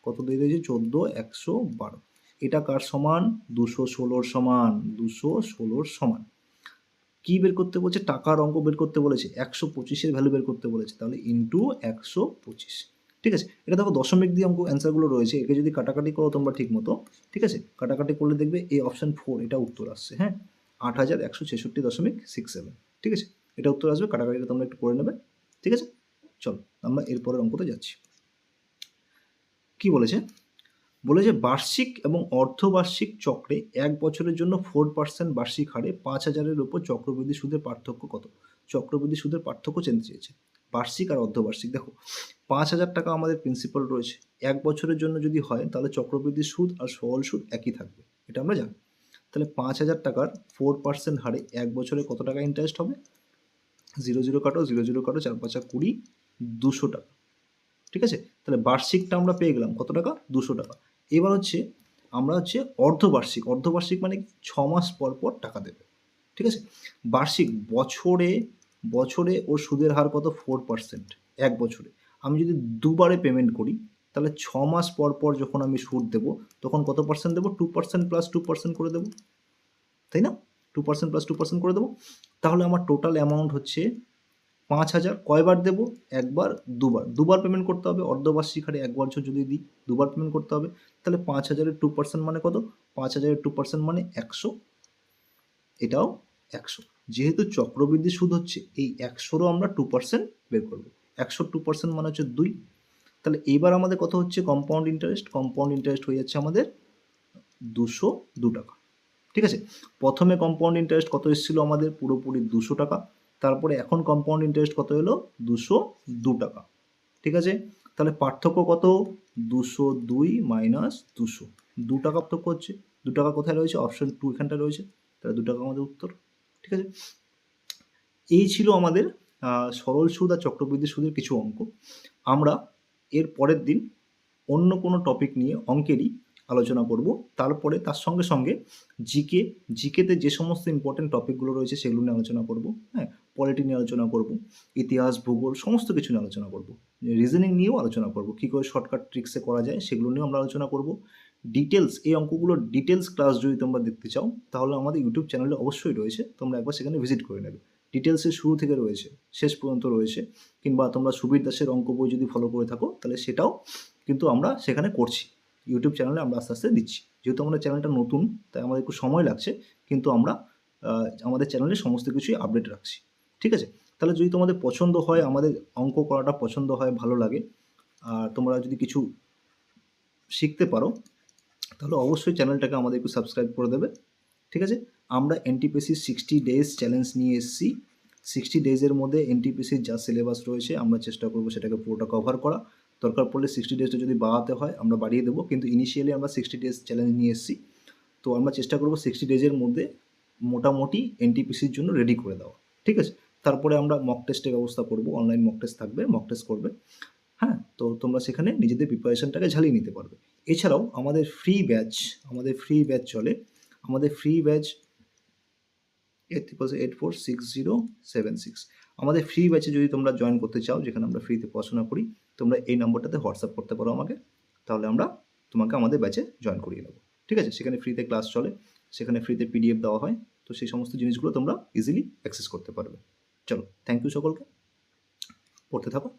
কত দিয়ে দিয়েছে? 14,112। এটা কার সমান? 216 সমান। 216 সমান। কি বের করতে বলছে? টাকার অঙ্ক বের করতে বলেছে, 125-এর ভ্যালু বের করতে বলেছে। তাহলে ইন্টু 125। ঠিক আছে? এটা দেখো দশমিক দিয়ে অঙ্ক অ্যান্সারগুলো রয়েছে, একে যদি কাটাকাটি করো তোমরা ঠিক মতো, ঠিক আছে, কাটাকাটি করলে দেখবে এই অপশান 4 এটা উত্তর আসছে। হ্যাঁ, 8,166.67। ঠিক আছে, এটা উত্তর আসবে। কাটাকাটিটা তোমরা একটু করে নেবে। ঠিক আছে, চলো আমরা এরপরের অঙ্কতে যাচ্ছি। কি বলেছে? বলেছে বার্ষিক এবং অর্ধবার্ষিক চক্রে 1 বছরের জন্য 4% বার্ষিক হারে 5,000-এর উপর চক্রবৃদ্ধি সুদের পার্থক্য কত? চক্রবৃদ্ধি সুদের পার্থক্য জানতে চেয়েছে, বার্ষিক আর অর্ধবার্ষিক। দেখো 5,000 টাকা আমাদের প্রিন্সিপাল রয়েছে, 1 বছরের জন্য যদি হয় তাহলে চক্রবৃদ্ধি সুদ আর সরল সুদ একই থাকবে, এটা আমরা জানি। তাহলে 5,000 টাকার 4% হারে 1 বছরে কত টাকা ইন্টারেস্ট হবে? 0 0 কাটো, 0 0 কাটো, 4 5 20, 200 টাকা। ঠিক আছে, তাহলে বার্ষিকটা আমরা পেয়ে গেলাম কত টাকা? 200 টাকা। এবার হচ্ছে আমরা হচ্ছে অর্ধবার্ষিক, অর্ধবার্ষিক মানে 6 মাস পর পর টাকা দেবে। ঠিক আছে, বার্ষিক বছরে, বছরে ওর সুদের হার কত? 4%। 1 বছরে আমি যদি দুবারে পেমেন্ট করি, তাহলে 6 মাস পর পর যখন আমি সুদ দেবো, তখন কত পার্সেন্ট দেবো? 2% প্লাস 2% করে দেবো, তাই না? 2% প্লাস 2% করে দেবো। তাহলে আমার টোটাল অ্যামাউন্ট হচ্ছে 5,000। কয়বার দেবো? একবার, দুবার। দুবার পেমেন্ট করতে হবে। অর্ধবার্ষিক হারে 1 বছর যদি দিই, দুবার পেমেন্ট করতে হবে। তাহলে 5,000-এর 2% মানে কত? 5,000-এর 2% মানে 100, এটাও 100। যেহেতু চক্রবৃদ্ধি সুদ হচ্ছে, এই 100-রও আমরা 2% বের করব। 100-র 2% মানে হচ্ছে 2। তাহলে এইবার আমাদের কত হচ্ছে? Compound interest. কম্পাউন্ড ইন্টারেস্ট হয়ে যাচ্ছে আমাদের 202 টাকা। ঠিক আছে, প্রথমে কম্পাউন্ড ইন্টারেস্ট কত এসেছিল আমাদের? পুরোপুরি 200 টাকা। তারপরে এখন কম্পাউন্ড ইন্টারেস্ট কত এলো? 202 টাকা। ঠিক আছে, তাহলে পার্থক্য কত? 202 মাইনাস 200, 2 টাকা পার্থক্য হচ্ছে। 2 টাকা কোথায় রয়েছে? অপশন 2 এখানটা রয়েছে। তাহলে 2 টাকা আমাদের উত্তর। ঠিক আছে, এই ছিল আমাদের সরল সুদ আর চক্রবৃদ্ধি সুদের কিছু অঙ্ক। আমরা এর পরের দিন অন্য কোনো টপিক নিয়ে অঙ্কেরই আলোচনা করব। তারপরে তার সঙ্গে সঙ্গে জিকেতে যে সমস্ত ইম্পর্টেন্ট টপিকগুলো রয়েছে সেগুলো নিয়ে আলোচনা করব। হ্যাঁ, পলিটি নিয়ে আলোচনা করব, ইতিহাস, ভূগোল, সমস্ত কিছু নিয়ে আলোচনা করব। রিজনিং নিয়েও আলোচনা করব, কী করে শর্টকাট ট্রিক্সে করা যায় সেগুলো নিয়েও আমরা আলোচনা করব। ডিটেলস, এই অঙ্কগুলোর ডিটেলস ক্লাস যদি তোমরা দেখতে চাও, তাহলে আমাদের ইউটিউব চ্যানেলে অবশ্যই রয়েছে, তোমরা একবার সেখানে ভিজিট করে নেবে। ডিটেলসের শুরু থেকে রয়েছে, শেষ পর্যন্ত রয়েছে। কিংবা তোমরা সুবীর দাসের অঙ্ক বই যদি ফলো করে থাকো, তাহলে সেটাও কিন্তু আমরা সেখানে করছি। ইউটিউব চ্যানেলে আমরা আস্তে আস্তে দিচ্ছি। যেহেতু আমাদের চ্যানেলটা নতুন, তাই আমাদের একটু সময় লাগছে, কিন্তু আমরা আমাদের চ্যানেলে সমস্ত কিছুই আপডেট রাখছি। ঠিক আছে, তাহলে যদি তোমাদের পছন্দ হয়, আমাদের অঙ্ক করাটা পছন্দ হয়, ভালো লাগে, আর তোমরা যদি কিছু শিখতে পারো তাহলে অবশ্যই চ্যানেলটাকে আমাদের একটু সাবস্ক্রাইব করে দেবে। ঠিক আছে? আমরা এনটিপিসি 60 ডেজ চ্যালেঞ্জ নিয়ে এসেছি। 60 ডেজের মধ্যে এনটিপিসির যা সিলেবাস রয়েছে আমরা চেষ্টা করব সেটাকে পুরোটা কভার করা। দরকার পড়লে 60 ডেজটা যদি বাড়াতে হয় আমরা বাড়িয়ে দেবো, কিন্তু ইনিশিয়ালি আমরা 60 ডেজ চ্যালেঞ্জ নিয়ে এসেছি। তো আমরা চেষ্টা করব 60 ডেজের মধ্যে মোটামুটি এনটিপিসির জন্য রেডি করে দেওয়া। ঠিক আছে? তারপরে আমরা মক টেস্টের ব্যবস্থা করব, অনলাইন মক টেস্ট থাকবে, মক টেস্ট করবে। হ্যাঁ, তো তোমরা সেখানে নিজেদের প্রিপারেশনটাকে ঝালিয়ে নিতে পারবে। এছাড়াও আমাদের ফ্রি ব্যাচ চলে। আমাদের ফ্রি ব্যাচ 846076। আমাদের ফ্রি ব্যাচে যদি তোমরা জয়েন করতে চাও, যেখানে আমরা ফ্রিতে পড়াশোনা করি, তোমরা এই নম্বরটাতে হোয়াটসঅ্যাপ করতে পারো আমাকে, তাহলে আমরা তোমাকে আমাদের ব্যাচে জয়েন করিয়ে নেবো। ঠিক আছে? সেখানে ফ্রিতে ক্লাস চলে, সেখানে ফ্রিতে পিডিএফ দেওয়া হয়, তো সেই সমস্ত জিনিসগুলো তোমরা ইজিলি অ্যাক্সেস করতে পারবে। চলো, থ্যাংক ইউ সকলকে, পড়তে থাকো।